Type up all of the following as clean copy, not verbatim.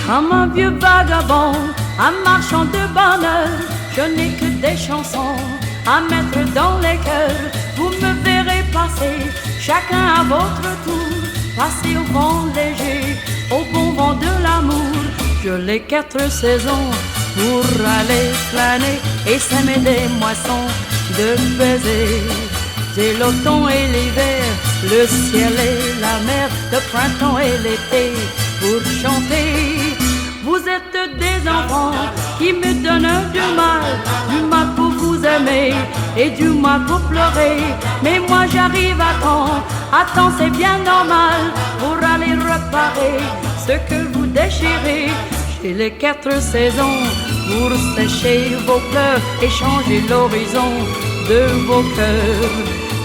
Comme un vieux vagabond, un marchand de bonheur, je n'ai que des chansons à mettre dans les cœurs. Vous me verrez passer, chacun à votre tour, passer au vent léger, au bon vent de l'amour. Je les 4 saisons pour aller flâner et s'aimer des moissons de baisers. J'ai l'automne et l'hiver, le ciel et la mer, le printemps et l'été pour chanter. Vous êtes des enfants qui me donnent du mal pour vous aimer et du mal pour pleurer. Mais moi j'arrive à temps c'est bien normal pour aller réparer ce que vous déchirez. J'ai les 4 saisons pour sécher vos pleurs et changer l'horizon de vos cœurs.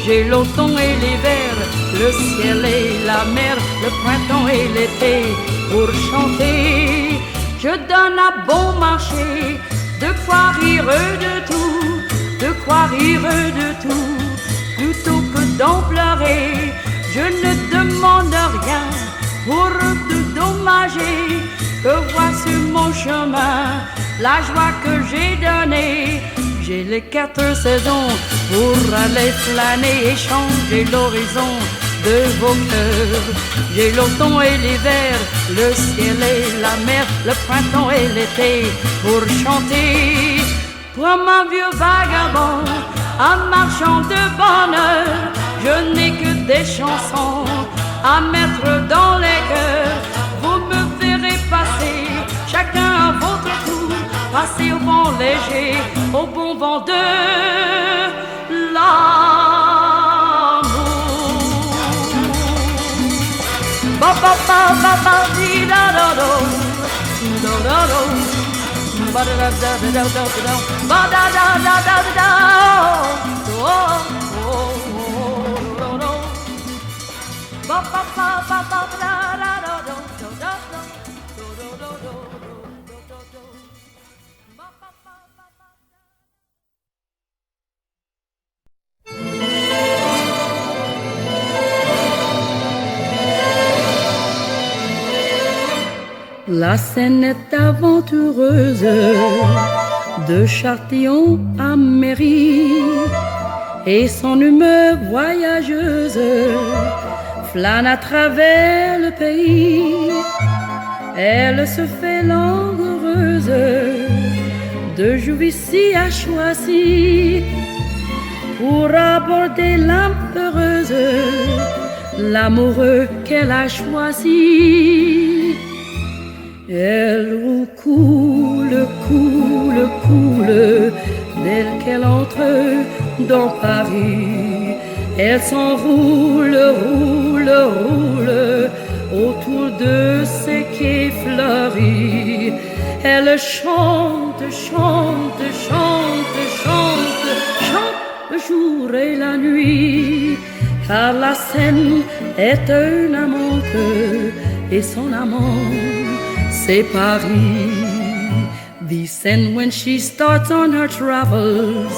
J'ai l'automne et l'hiver, le ciel et la mer, le printemps et l'été pour chanter. Je donne à bon marché, de quoi rire de tout, de quoi rire de tout, plutôt que d'en pleurer. Je ne demande rien pour te dommager, que vois sur mon chemin la joie que j'ai donnée. J'ai les 4 saisons pour aller flâner et changer l'horizon de vos cœurs. J'ai l'automne et l'hiver, le ciel et la mer, le printemps et l'été pour chanter. Comme un vieux vagabond, un marchand de bonheur, je n'ai que des chansons à mettre dans les cœurs. Vous me verrez passer, chacun à votre tour, passer au vent léger, au bon vent de l'amour. Ba ba ba ba ba di da da do, do da do, ba da da da da da da da, ba da da da da da da, oh oh oh do, ba ba ba ba ba da da da do do da do do do do do. La scène est aventureuse, de Châtillon à Mairie, et son humeur voyageuse flâne à travers le pays. Elle se fait langoureuse, de Juvisy à Choisy, pour aborder l'âme heureuse, l'amoureux qu'elle a choisi. Elle coule, coule, coule, dès qu'elle entre dans Paris. Elle s'enroule, roule, roule, autour de ses quais fleuris. Elle chante, chante, chante, chante, chante le jour et la nuit. Car la Seine est un amante et son amant c'est Paris. The Seine, when she starts on her travels,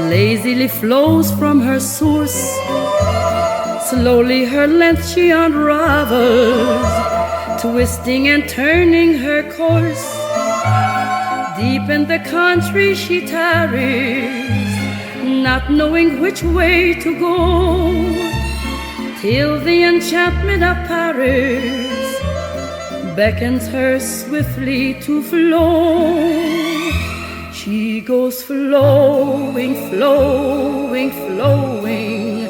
lazily flows from her source. Slowly her length she unravels, twisting and turning her course. Deep in the country she tarries, not knowing which way to go, till the enchantment of Paris beckons her swiftly to flow. She goes flowing, flowing, flowing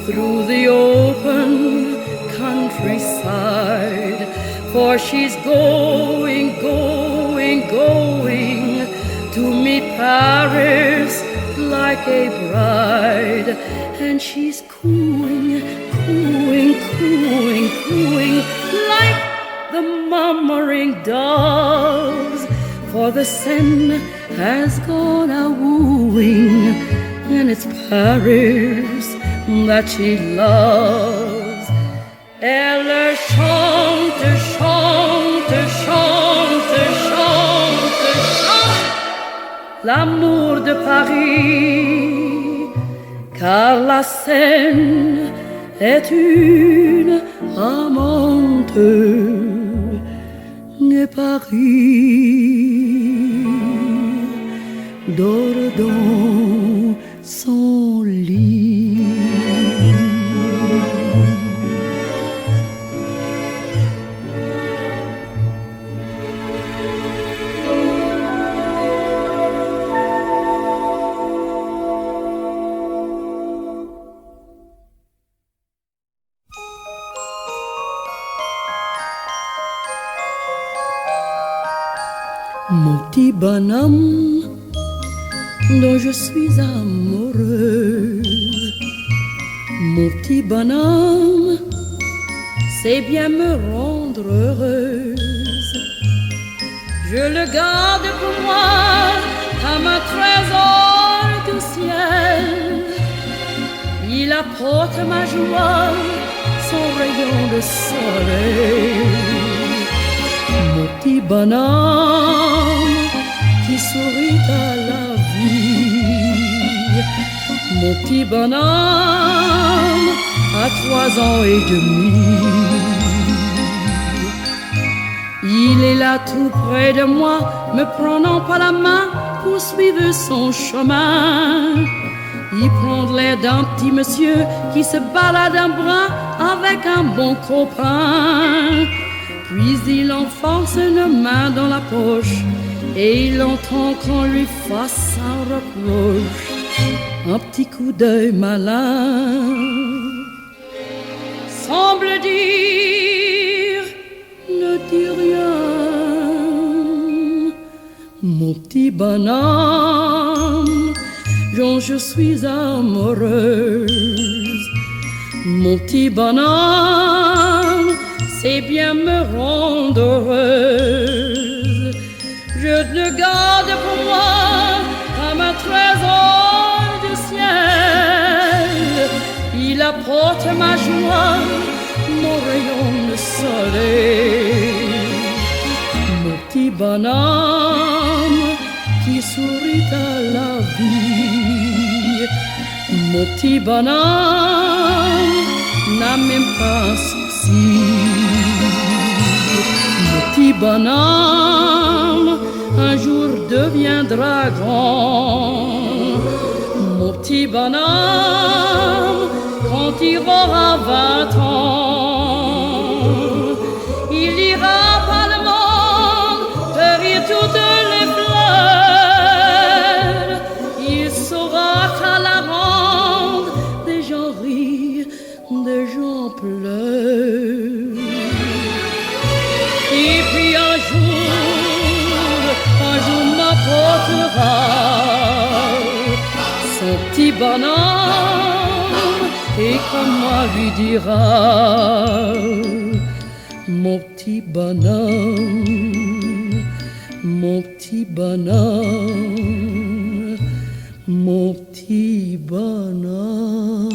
through the open countryside. For she's going, going, going to meet Paris like a bride. And she's cooing, cooing, cooing, cooing like the murmuring doves, for the Seine has gone a wooing, and it's Paris that she loves. Elle chante, chante, chante. l'amour de Paris, car la Seine est une amante et Paris dort dans son lit. Mon petit bonhomme dont je suis amoureuse, mon petit bonhomme sait bien me rendre heureuse. Je le garde pour moi comme un trésor du ciel. Il apporte ma joie, son rayon de soleil. Mon petit bonhomme qui sourit à la vie. Mon petit bonhomme a 3 ans et demi. Il est là tout près de moi, me prenant par la main pour suivre son chemin. Il prend l'air d'un petit monsieur qui se balade un brin avec un bon copain. Puis il enfonce une main dans la poche et il entend qu'on lui fasse un reproche. Un petit coup d'œil malin semble dire ne dis rien. Mon petit bonhomme dont je suis amoureuse, mon petit bonhomme c'est bien me rendre heureuse. Je le garde pour moi comme un trésor du ciel. Il apporte ma joie, mon rayon de soleil. Mon petit bonhomme qui sourit à la vie. Mon petit bonhomme n'a même pas un souci. Mon petit bonhomme un jour deviendra grand. Mon petit bonhomme quand il aura 20 ans, il ira par le monde cueillir toutes les fleurs. Il saura qu'à la ronde des gens rient, des gens pleurent. Et puis un jour m'apportera son petit bonhomme et comme moi lui dira mon petit bonhomme, mon petit bonhomme, mon petit bonhomme.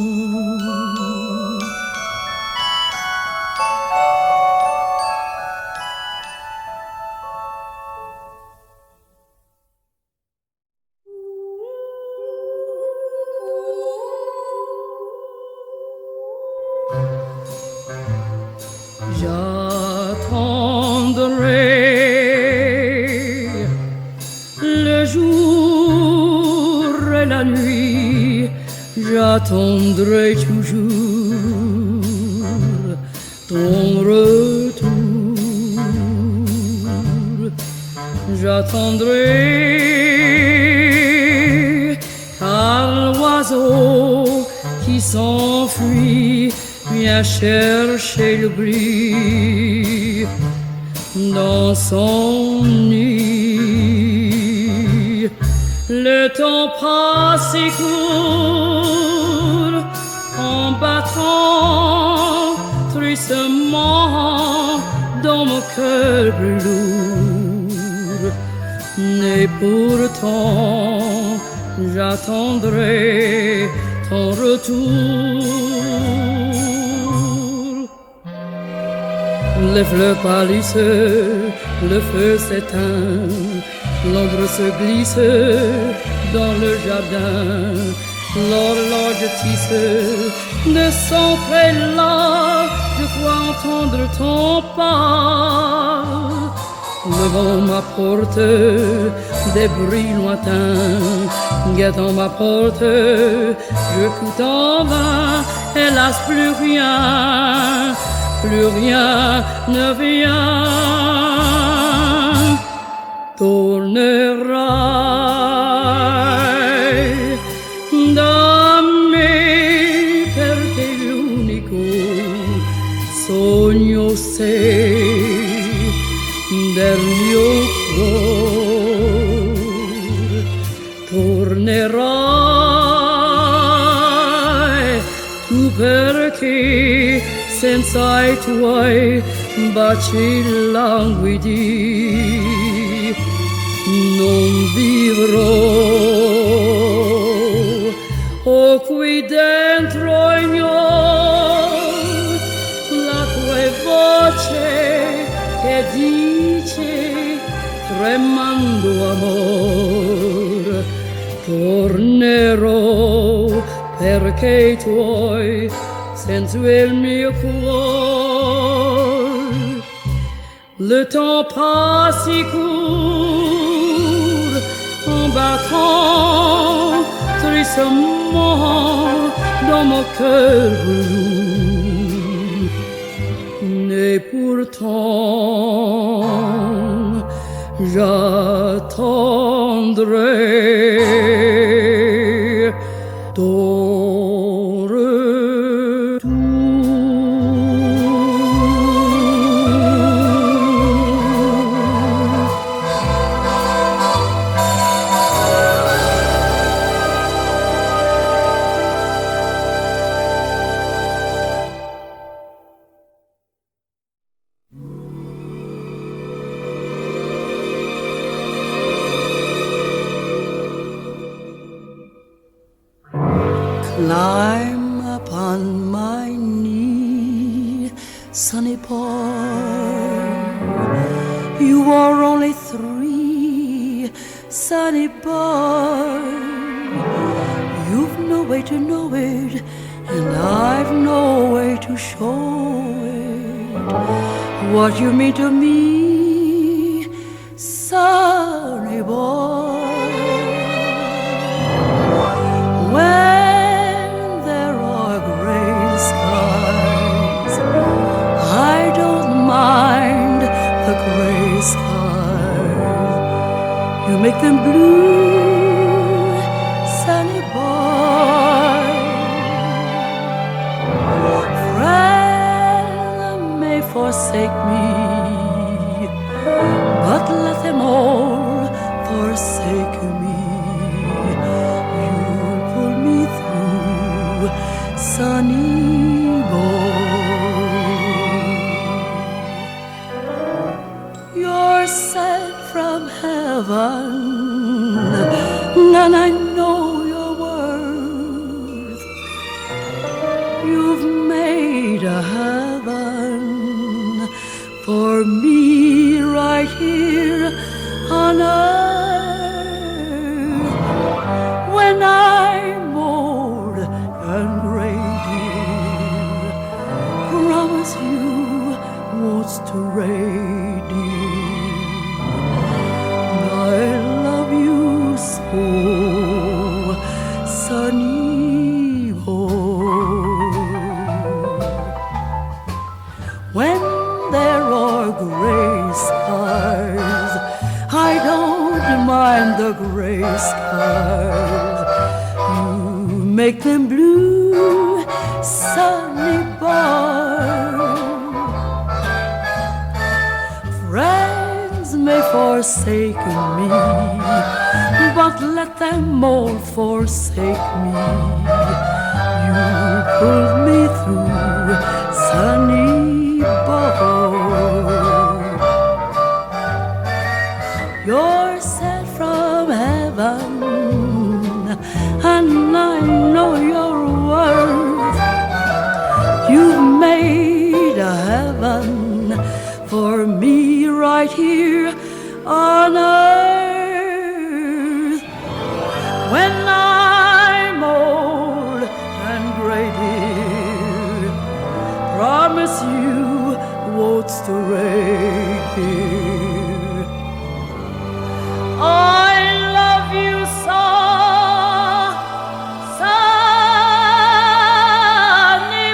J'attendrai le jour et la nuit, j'attendrai toujours ton retour. J'attendrai car l'oiseau qui s'enfuit vient chercher l'oubli dans son nid. Le temps passe et court en battant tristement dans mon cœur plus lourd. Et pourtant j'attendrai ton retour. Les fleurs pâlissent, le feu s'éteint, L'ombre se glisse dans le jardin, l'horloge tisse de son prélat. Je crois entendre ton pas. Le vent m'apporte des bruits lointains, guettant ma porte, je coûte en vain. Hélas, plus rien ne vient. Tornerai da me perché l'unico sogno sei del mio cuore. Tornerai tu perché senza i tuoi baci languidi non vivrò. Oh, qui dentro ignoro la tua voce che dice tremando amor. Tornerò perché i tuoi senza il mio cuore. Le temps passe si court en battant tristement dans mon cœur lourd. Et pourtant j'attendrai ton retour. Climb upon my knee, sunny boy. You are only 3, sunny boy. You've no way to know it, and I've no way to show it. What you mean to me, sunny boy. You make them blue, sunny boy. Friends may forsake me, but let them all forsake me. You'll pull me through, sunny boy. You're sent from heaven, and I know your worth. You've made a heaven for me right here on earth. When I'm old and gray, dear, promise you won't stray, dear. I love you so, sunny boy. When there are gray skies, I don't mind the gray skies. You make them blue, sunny boy. Friends may forsake me, but let them all forsake me. You pulled me through, sunny boy. You're sent from heaven, and I know your worth. You've made a heaven for me right here on earth. masquerade, dear. I love you so, sunny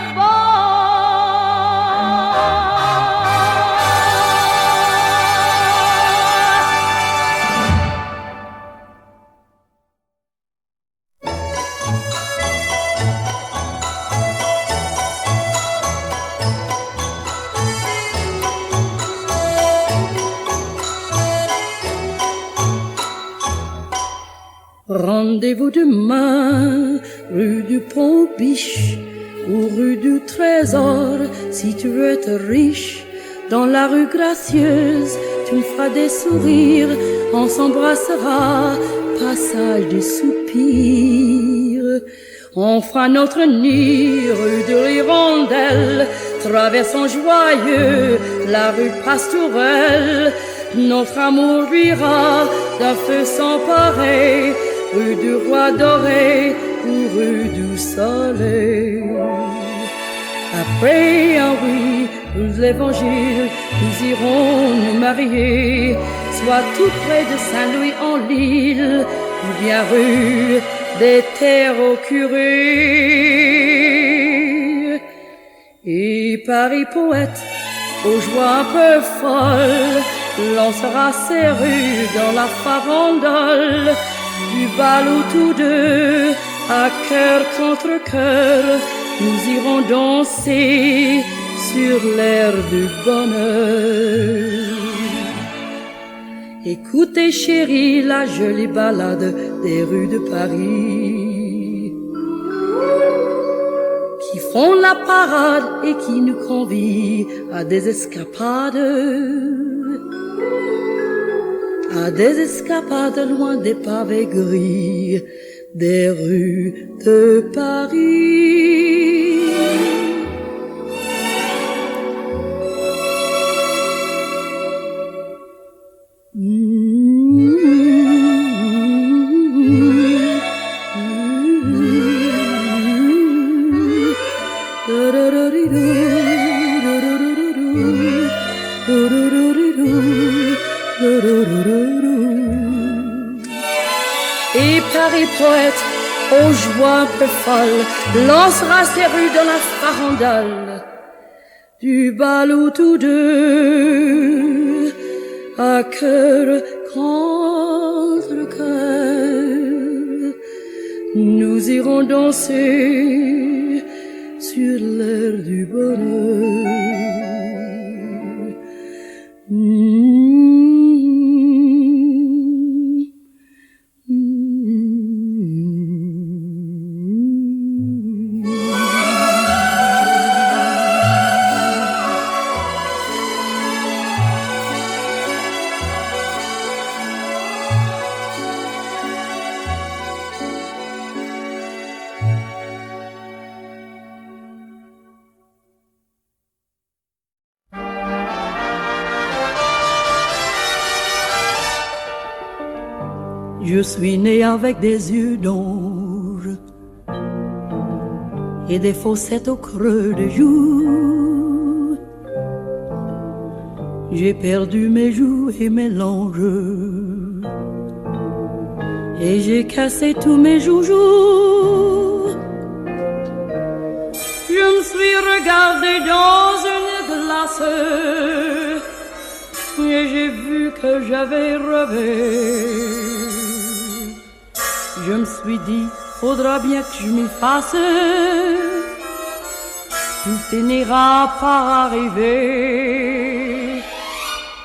Rendez-vous demain, rue du Pont-Biche ou rue du Trésor, si tu veux être riche. Dans la rue gracieuse, tu me feras des sourires, on s'embrassera, passage des soupirs. On fera notre nid, rue de l'Hirondelle, traversons joyeux la rue Pastourelle. Notre amour brillera d'un feu sans pareil, rue du Roi Doré ou rue du Soleil. Après un oui, rue de l'Évangile, nous irons nous marier, soit tout près de Saint-Louis-en-l'Île, ou bien rue des Terres au Curé. Et Paris poète, aux joies un peu folles, lancera ses rues dans la farandole du bal où tous deux, à cœur contre cœur, nous irons danser sur l'air du bonheur. Écoutez chérie la jolie ballade des rues de Paris qui font la parade et qui nous convient à des escapades. À des escapades loin des pavés gris des rues de Paris. Et Paris poète, aux joies un peu folles, lancera ses rues dans la farandole du bal où tous deux, à cœur contre cœur, nous irons danser sur l'air du bonheur. Je suis né avec des yeux d'ange et des fossettes au creux des joues. J'ai perdu mes joues et mes langes et j'ai cassé tous mes joujoux. Je me suis regardé dans une glace et j'ai vu que j'avais rêvé. Je me suis dit, faudra bien que je m'y fasse, tout finira par arriver.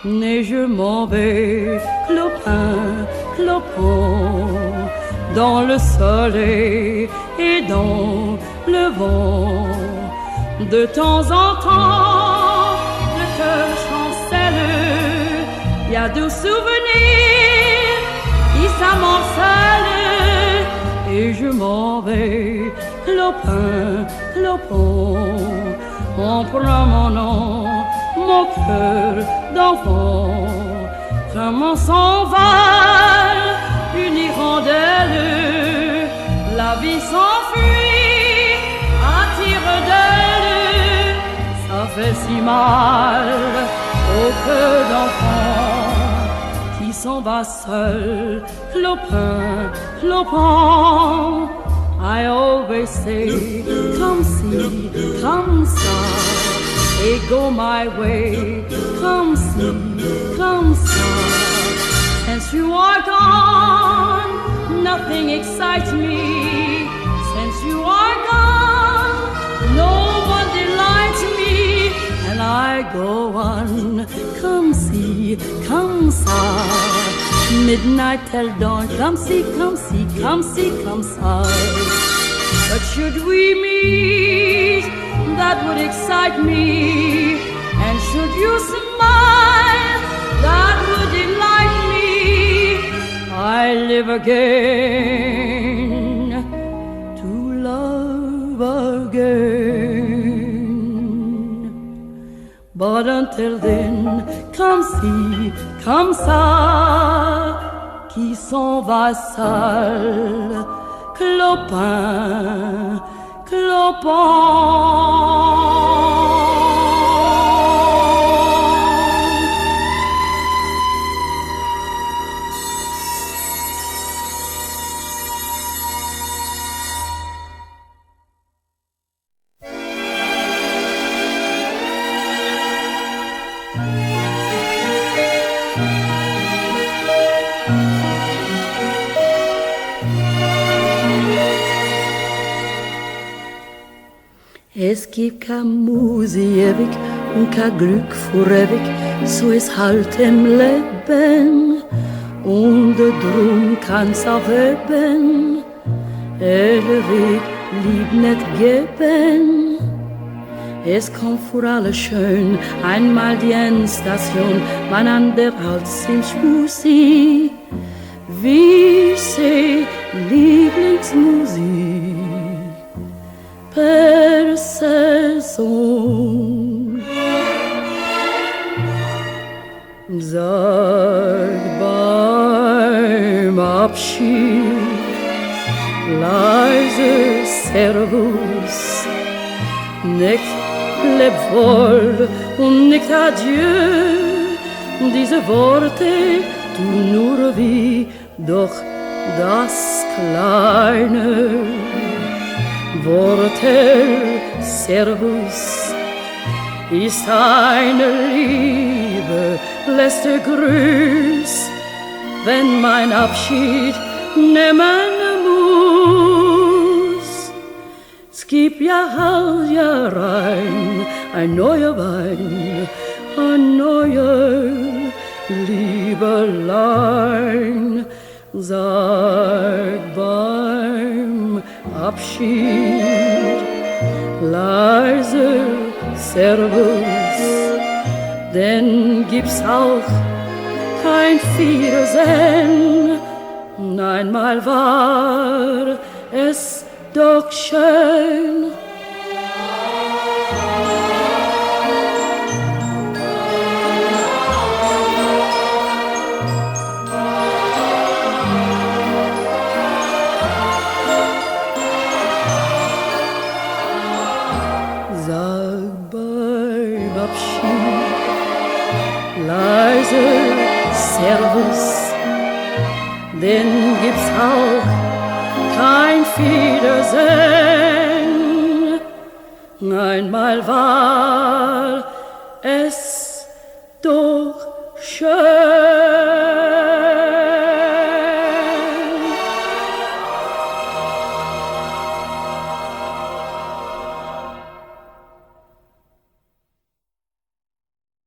Mais je m'en vais, clopin, clopin, dans le soleil et dans le vent. De temps en temps, le cœur chancelle, il y a de souvenirs qui s'amoncellent. Et je m'en vais, clopin, clopin, en promenant mon cœur d'enfant. Comment s'envole une hirondelle, la vie s'enfuit à tire d'elle, sa fait si mal au cœur d'enfant qui s'en va seul, clopin, clopin. I always say, come see, come ça, et go my way, come see, come ça. Since you are gone, nothing excites me. Since you are gone, no one delights me. And I go on, come see, come ça. Midnight till dawn, come see, come see, come see, come ça. But should we meet, that would excite me. And should you smile, that would delight me. I live again to love again. But until then, come see, come ça, qui s'en va seul, clopin, clopin. Es gibt keine Musik ewig und kein Glück vor ewig, so ist halt im Leben. Und drum kann's auch eben ewig lieb nicht geben. Es kommt vor alles schön, einmal die Endstation, man andererseits im Schmussi. Wie sie Lieblingsmusik per Saison. Sag beim Abschied leise Servus, nicht leb wohl und nicht adieu. Diese Worte tun nur weh, doch das kleine Worte Servus ist eine Liebe, letzter Gruß, wenn mein Abschied nehmen muss. Es gibt ja rein ein neuer Wein, ein neuer Liebelein. Sag beim Abschied leise Servus, denn gibt's auch kein Wiedersehen. Einmal war es doch schön. Leise Servus, denn gibt's auch kein Wiedersehen. Einmal war es doch schön.